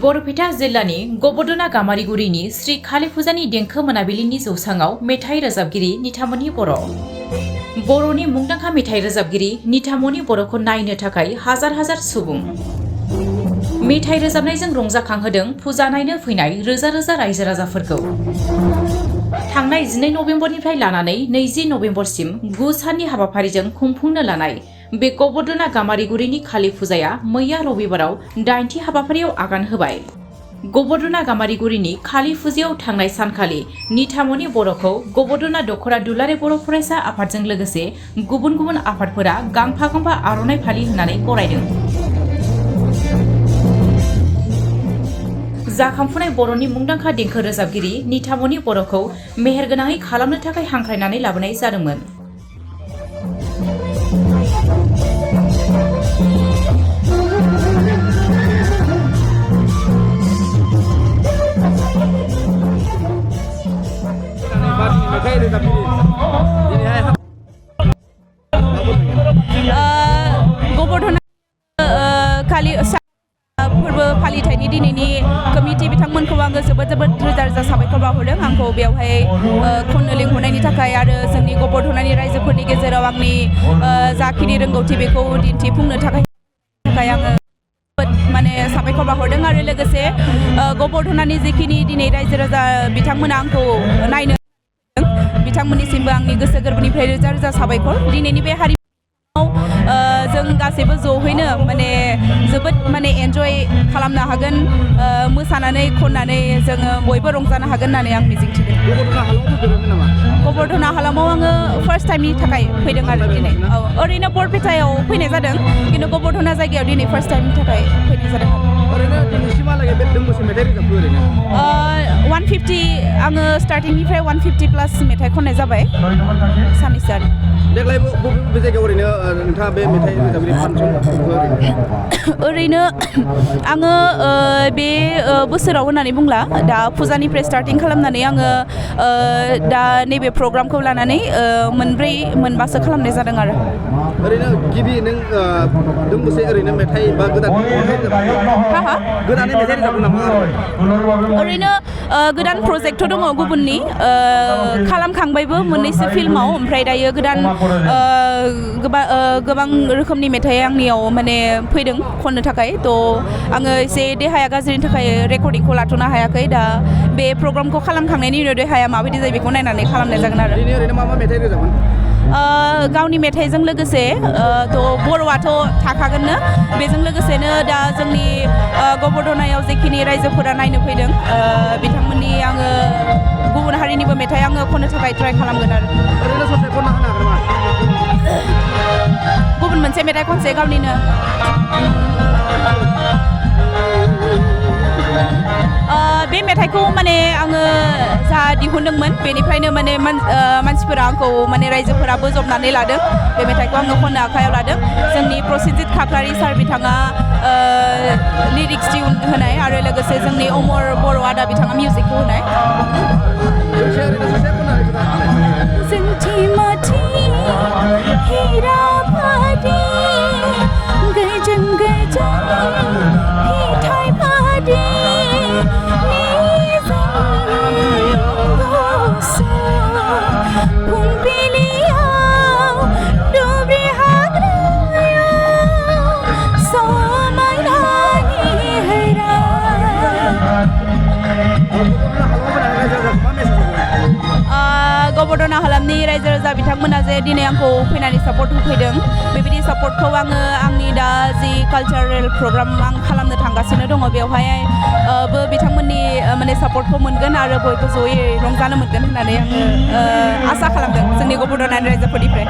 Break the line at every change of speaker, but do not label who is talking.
बरपेटा जिल्लानि गबदना गामारिगुरिनि श्री खालि फुजानि देंखो मोनाबिलिनि जौसाङाव मेथाइ रोजाबगिरि निथामनि बर'। बर'नि मुंदांखा मेथाइ रोजाबगिरि निथामनि बर'खौ नायनो थाखाय हाजार हाजार सुबुं। मेथाइ रोजाबनायजों रंजाखांहोदों फुजा नायनो फैनाय रोजा रोजा रायजो राजाफोरखौ। थांनाय 12 नबेम्बरनिफ्राय लानानै 20 नबेम्बरसिम 9 साननि हाबाफारिजों खुंफुंनो लानाय बे गबदना गामारिगुरिनि खालि फुजाया मैया रबिबाराव 8थि हाबाफारियाव आगान होबाय। गबदना गामारिगुरिनि खालि फुजायाव थांनाय सानखालि निथामनि बर'खौ गबदना दखरा दुलाराय बर' फरायसा आफादजों लोगोसे गुबुन गुबुन आफादफोरा गांफा गांफा आर'नाइ फालि होनानै बरायदों। जाखांफुनाय बर'नि मुंदांखा देंखो रोजाबगिरि निथामनि बर'खौ मेहेरगोनाङै खालामनो थाखाय हांख्रायनानै लाबोनाय जादोंमोन।
गबदना खालि फोरबो फालिथायनि दिनैनि कमिटि बिथांमोनखौ आङो जोबोद रोजा रोजा साबायखर बावहरदों आंखौ बेवहाय खननो लिंहरनायनि थाखाय आरो जोंनि गबदनानि रायजोफोरनि गेजेराव आंनि जाखिनि रोंगौथि बेखौ दिन्थिफुंनो थाखाय आङो माने साबायखर बावहरदों आरो लोगोसे गबदनानि जिखिनि दिनै रायजो राजा बिथांमोना आंखौ नायनो बिथांमोननिसिमबो आंनि गोसो गोरबोनिफ्राय रोजा रोजा साबायखर। दिनैनि बे हारिमुआव जों गासैबो ज'हैनो माने जोबोद माने एन्जय खालामनो हागोन, मोसानानै खननानै जोङो बयबो रंजानो हागोन होननानै आं मिजिंथिदों। गबदना हालामाव आङो फार्स्ट टाइमनि थाखाय फैदों आरो दिनै। ओरैनो बरपेटायाव फैनाय जादों खिन्थु गबदना जायगायाव दिनै फार्स्ट टाइमनि थाखाय फैनाय जादों। ओरैनो दिनैसिमहालागै बे दोंबेसे मेथाइ रोजाबखो ओरैनो? 150 आङो स्टार्टिंनिफ्राय 150 प्लास मेथाइ खननाय जाबाय साननैसो आरो।
देग्लाय बबे जायगायाव ओरैनो नोंथाङा बे मेथाइ रोजाबगिरि फांसन
ओरैनो आङो बे बोसोराव होननानै बुंला दा फुजानिफ्राय स्टार्टिं खालामनानै आङो दा नैबे प्रग्रामखौ लानानै मोनबासो खालामनाय जादों आरो।
ओरैनो गिबि नों दोंबेसे ओरैनो मेथाइ बा गोदानै मेथाइ रोजाबो नामा?
ओरैनो गोदान प्रजेक्टथ' दङ गुबुननि खालामखांबायबो मोननैसो फिल्माव, ओमफ्राय दायो गोदान गोबां रोखोमनि मेथाइ आंनियाव माने फैदों खननो थाखाय। थ' आङो एसे देहाया गाज्रिनि थाखाय रेकर्डिंखौ लाथ'नो हायाखै। दा बे प्रग्रामखौ खालामखांनायनि उनाव देहाया माबायदि जायो बेखौ नायनानै खालामनाय जागोन आरो।
दिनै ओरैनो मा मा मेथाइ रोजाबगोन?
गावनि मेथाइजों लोगोसे थ' बर'आथ' थाखागोननो, बेजों लोगोसेनो दा जोंनि गबदनायाव जेखिनि रायजोफोरा नायनो फैदों बिथांमोननि आङो गुबुन हारिनिबो मेथाइ आङो खननो थाखाय ट्राइ खालामगोन आरो।
ओरैनो ससे खनना होनो हागोन नामा?
गुबुन मोनसे मेथाइ खनसे गावनिनो बे मेथाइखौ माने आङो जा दिहुनदोंमोन बेनिफ्रायनो माने मानसिफोरा आंखौ माने रायजोफोरा बोजबनानै लादों। बे मेथाइखौ आङो खननो आखायाव लादों। जोंनि प्रसेनजित खाख्लारि सार बिथाङा लिरिक्स टिउन होनाय आरो लोगोसे जोंनि अमर बर' आदा बिथाङा मिउजिकखौ होनाय। गबदना हालामनि रायजो राजा बिथांमोना जे दिनै आंखौ फैनानै सापर्ट होफैदों, बेबायदि सापर्टखौ आङो आंनि दा जि कालचारेल प्रग्राम आं खालामनो थांगासिनो दङ बेवहाय बिथांमोननि माने सापर्टखौ मोनगोन आरो बयबो जयै रंजानो मोनगोन होननानै आङो आसा खालामदों जोंनि गबदनानि रायजोफोरनिफ्राय।